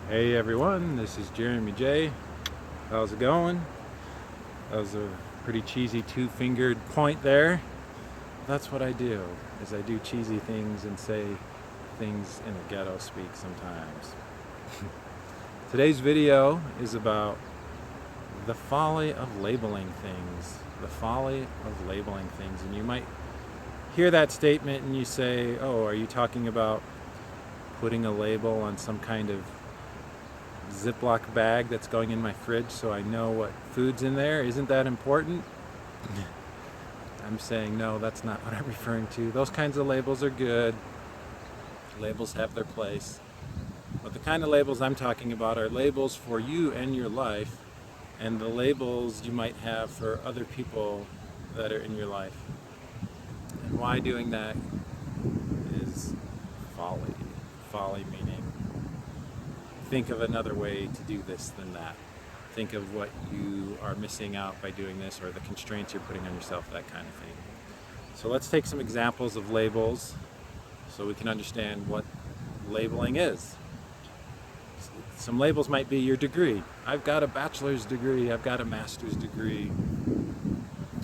Hey everyone, this is Jeremy J. How's it going? That was a pretty cheesy two-fingered point there. That's what I do, is I do cheesy things and say things in the ghetto speak sometimes. Today's video is about the folly of labeling things. The folly of labeling things. And you might hear that statement and you say, oh, are you talking about putting a label on some kind of Ziploc bag that's going in my fridge so I know what food's in there? Isn't that important? I'm saying no, that's not what I'm referring to. Those kinds of labels are good. Labels have their place. But the kind of labels I'm talking about are labels for you and your life, and the labels you might have for other people that are in your life. And why doing that is folly. Folly meaning think of another way to do this than that. Think of what you are missing out by doing this, or the constraints you're putting on yourself, that kind of thing. So let's take some examples of labels so we can understand what labeling is. Some labels might be your degree. I've got a bachelor's degree, I've got a master's degree,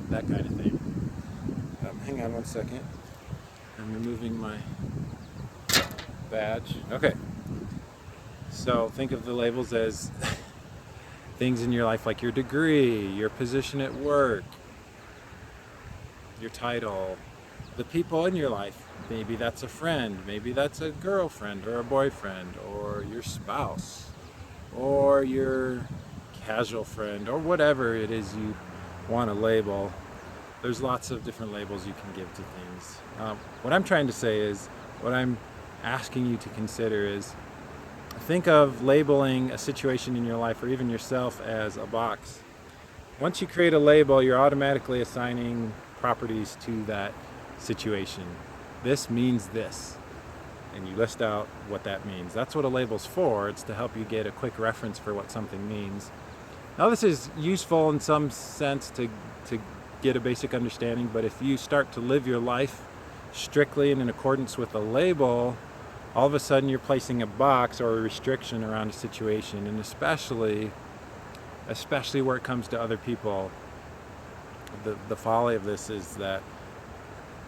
that kind of thing. Hang on one second. I'm removing my badge. Okay. So think of the labels as things in your life like your degree, your position at work, your title, the people in your life. Maybe that's a friend, maybe that's a girlfriend or a boyfriend, or your spouse, or your casual friend, or whatever it is you want to label. There's lots of different labels you can give to things. What I'm trying to say is, what I'm asking you to consider is, think of labeling a situation in your life or even yourself as a box. Once you create a label, you're automatically assigning properties to that situation. This means this, and you list out what that means. That's what a label's for. It's to help you get a quick reference for what something means. Now, this is useful in some sense to get a basic understanding, but if you start to live your life strictly and in accordance with a label, all of a sudden you're placing a box or a restriction around a situation, and especially where it comes to other people. The folly of this is that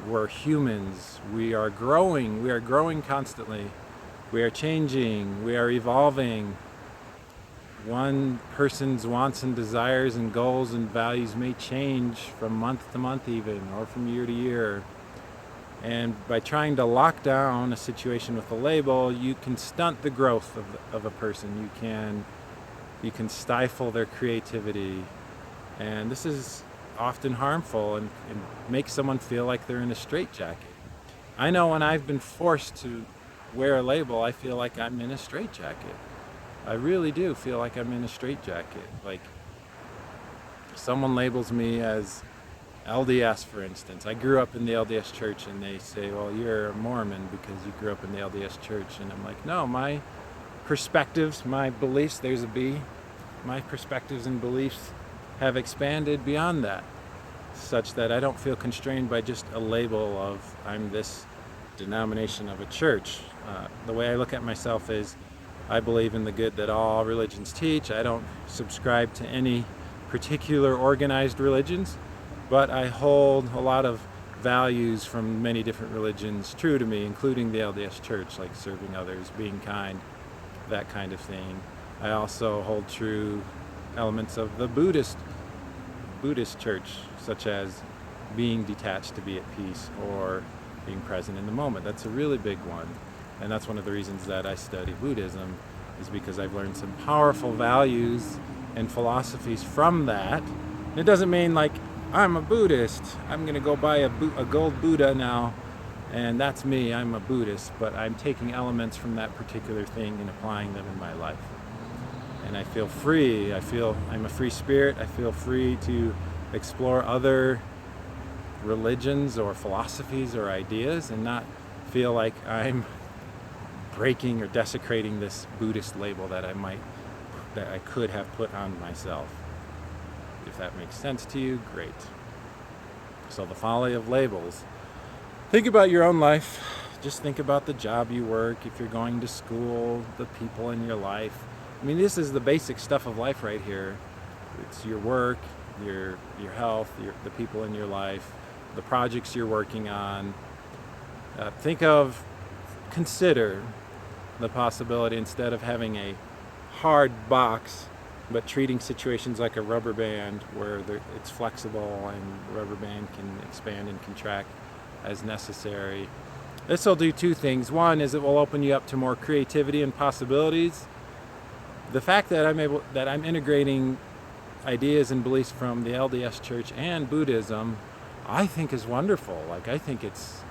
we're humans. We are growing constantly. We are changing, we are evolving. One person's wants and desires and goals and values may change from month to month even, or from year to year. And by trying to lock down a situation with a label, you can stunt the growth of a person. You can stifle their creativity. And this is often harmful and makes someone feel like they're in a straitjacket. I know when I've been forced to wear a label, I feel like I'm in a straitjacket. I really do feel like I'm in a straitjacket. Like, someone labels me as LDS, for instance. I grew up in the LDS church, and they say, well, you're a Mormon because you grew up in the LDS church. And I'm like, no, my perspectives, my beliefs, there's a B, my perspectives and beliefs have expanded beyond that, such that I don't feel constrained by just a label of I'm this denomination of a church. The way I look at myself is I believe in the good that all religions teach. I don't subscribe to any particular organized religions, but I hold a lot of values from many different religions true to me, including the LDS church, like serving others, being kind, that kind of thing. I also hold true elements of the Buddhist church, such as being detached to be at peace, or being present in the moment. That's a really big one. And that's one of the reasons that I study Buddhism, is because I've learned some powerful values and philosophies from that. And it doesn't mean like I'm a Buddhist, I'm going to go buy a gold Buddha now, and that's me, I'm a Buddhist, but I'm taking elements from that particular thing and applying them in my life. And I feel free. I feel I'm a free spirit. I feel free to explore other religions or philosophies or ideas, and not feel like I'm breaking or desecrating this Buddhist label that I could have put on myself. If that makes sense to you, great. So the folly of labels. Think about your own life. Just think about the job you work, if you're going to school, the people in your life. I mean, this is the basic stuff of life right here. It's your work, your health, the people in your life, the projects you're working on. Consider the possibility, instead of having a hard box, but treating situations like a rubber band where it's flexible and the rubber band can expand and contract as necessary. This will do two things. One is it will open you up to more creativity and possibilities. The fact that I'm integrating ideas and beliefs from the LDS Church and Buddhism, I think is wonderful. Like, I think it's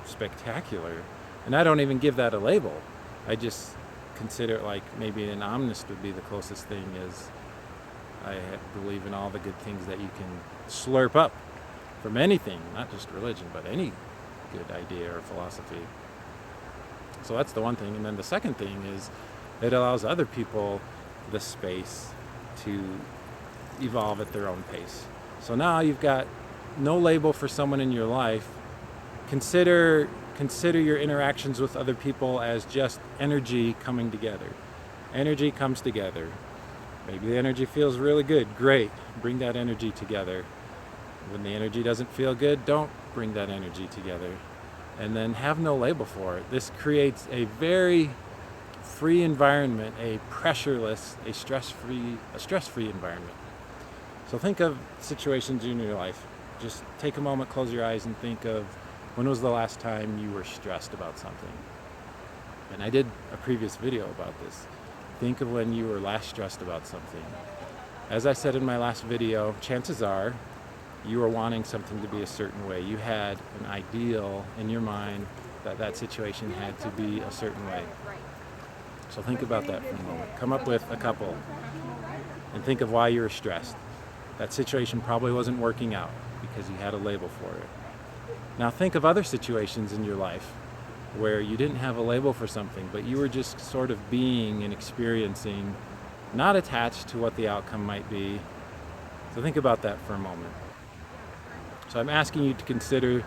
spectacular. And I don't even give that a label. I just consider it like maybe an omnist would be the closest thing, is I believe in all the good things that you can slurp up from anything, not just religion, but any good idea or philosophy. So that's the one thing. And then the second thing is it allows other people the space to evolve at their own pace. So now you've got no label for someone in your life. Consider your interactions with other people as just energy coming together. Energy comes together. Maybe the energy feels really good. Great. Bring that energy together. When the energy doesn't feel good, don't bring that energy together. And then have no label for it. This creates a very free environment, a pressureless, a stress-free environment. So think of situations in your life. Just take a moment, close your eyes, and think of when was the last time you were stressed about something. And I did a previous video about this. Think of when you were last stressed about something. As I said in my last video, chances are you were wanting something to be a certain way. You had an ideal in your mind that situation had to be a certain way. So think about that for a moment. Come up with a couple and think of why you were stressed. That situation probably wasn't working out because you had a label for it. Now think of other situations in your life where you didn't have a label for something, but you were just sort of being and experiencing, not attached to what the outcome might be. So think about that for a moment. So I'm asking you to consider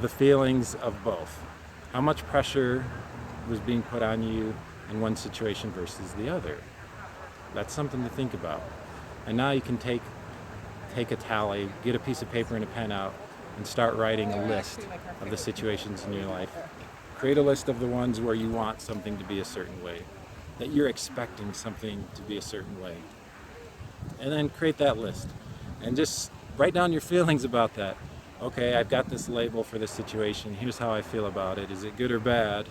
the feelings of both. How much pressure was being put on you in one situation versus the other? That's something to think about. And now you can take a tally, get a piece of paper and a pen out, and start writing a list of the situations in your life. Create a list of the ones where you want something to be a certain way, that you're expecting something to be a certain way. And then create that list. And just write down your feelings about that. Okay, I've got this label for this situation. Here's how I feel about it. Is it good or bad?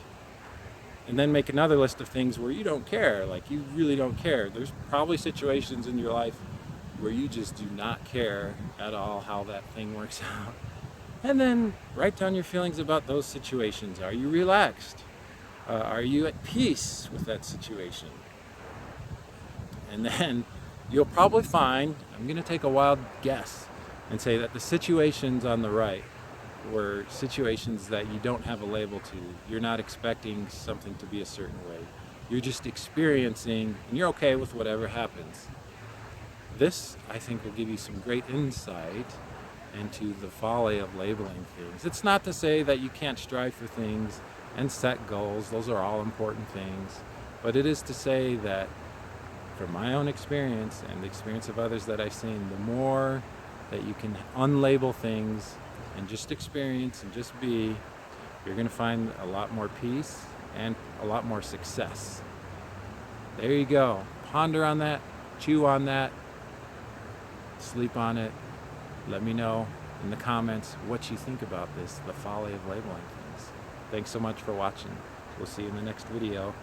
And then make another list of things where you don't care. Like, you really don't care. There's probably situations in your life where you just do not care at all how that thing works out. And then write down your feelings about those situations. Are you relaxed? Are you at peace with that situation? And then you'll probably find, I'm going to take a wild guess and say that the situations on the right were situations that you don't have a label to. You're not expecting something to be a certain way. You're just experiencing, and you're okay with whatever happens. This, I think, will give you some great insight into the folly of labeling things. It's not to say that you can't strive for things and set goals. Those are all important things. But it is to say that from my own experience and the experience of others that I've seen, the more that you can unlabel things and just experience and just be, you're going to find a lot more peace and a lot more success. There you go. Ponder on that, chew on that, sleep on it. Let me know in the comments what you think about this, the folly of labeling things. Thanks so much for watching. We'll see you in the next video.